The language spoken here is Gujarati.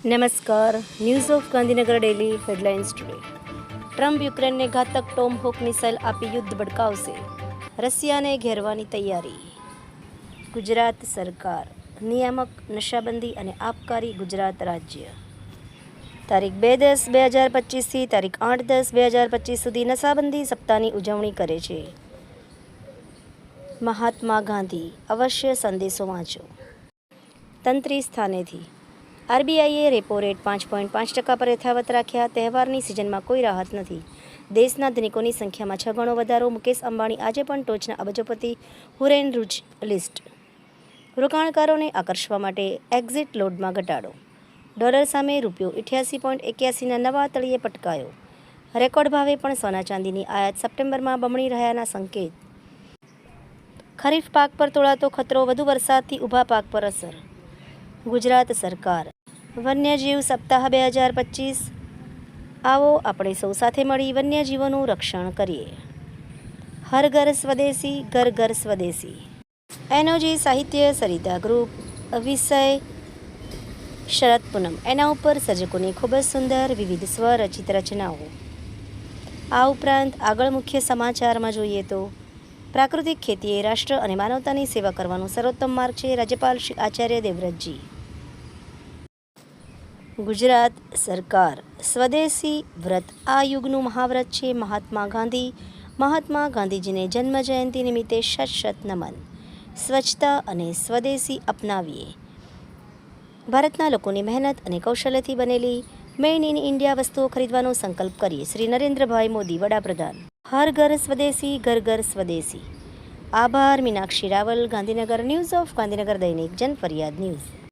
નમસ્કાર, news of Gandhinagar daily headlines today. Trump યુક્રેનને ઘાતક ટોમહોક મિસાઇલ આપી યુદ્ધ ભડકાવશે, રશિયાને ઘેરવાની તૈયારી. ગુજરાત સરકાર નિયામક નશાબંધી અને આબકારી ગુજરાત રાજ્ય તારીખ 2/10/2025 તારીખ 8/10/2025 સુધી નશાબંધી સપ્તાહની ઉજવણી કરે છે. મહાત્મા ગાંધી અવશ્ય સંદેશો વાંચો. તંત્રી સ્થાનેથી આરબીઆઈએ રેપો રેટ 5.5% પર યથાવત રાખ્યા. તહેવારની સિઝનમાં કોઈ રાહત નથી. દેશના ધનિકોની સંખ્યામાં 6 ગણો વધારો. મુકેશ અંબાણી આજે પણ ટોચના અબજોપતિ. હુરેન રૂજ લિસ્ટ. રોકાણકારોને આકર્ષવા માટે એક્ઝિટ લોડમાં ઘટાડો. ડોલર સામે રૂપિયો 88.81ના નવા તળિયે પટકાયો. રેકોર્ડ ભાવે પણ સોના ચાંદીની આયાત સપ્ટેમ્બરમાં બમણી રહ્યાના સંકેત. ખરીફ પાક પર તોળાતો ખતરો. વધુ વરસાદથી ઊભા પાક પર અસર. ગુજરાત સરકાર વન્યજીવ સપ્તાહ 2025. આવો આપણે સૌ સાથે મળી વન્યજીવોનું રક્ષણ કરીએ. હર ઘર સ્વદેશી, ઘર ઘર સ્વદેશી. એનઓજી સાહિત્ય સરિતા ગ્રુપ. વિષય શરદ પૂનમ. એના ઉપર સર્જકોની ખૂબ જ સુંદર વિવિધ સ્વરચિત રચનાઓ. આ ઉપરાંત આગળ મુખ્ય સમાચારમાં જોઈએ તો પ્રાકૃતિક ખેતી એ રાષ્ટ્ર અને માનવતાની સેવા કરવાનો સર્વોત્તમ માર્ગ છે. રાજ્યપાલ શ્રી આચાર્ય દેવવ્રતજી. ગુજરાત સરકાર સ્વદેશી વ્રત આ યુગનું મહાવ્રત છે. મહાત્મા ગાંધીજીને જન્મ જયંતિ નિમિત્તે શત શત નમન. સ્વચ્છતા અને સ્વદેશી અપનાવીએ. ભારતના લોકોની મહેનત અને કૌશલ્યથી બનેલી મેડ ઇન ઇન્ડિયા વસ્તુઓ ખરીદવાનો સંકલ્પ કરીએ. શ્રી નરેન્દ્રભાઈ મોદી, વડાપ્રધાન. હર ઘર સ્વદેશી, ઘર ઘર સ્વદેશી. આભાર. મીનાક્ષી રાવલ, ગાંધીનગર. ન્યૂઝ ઓફ ગાંધીનગર દૈનિક જનફરિયાદ ન્યૂઝ.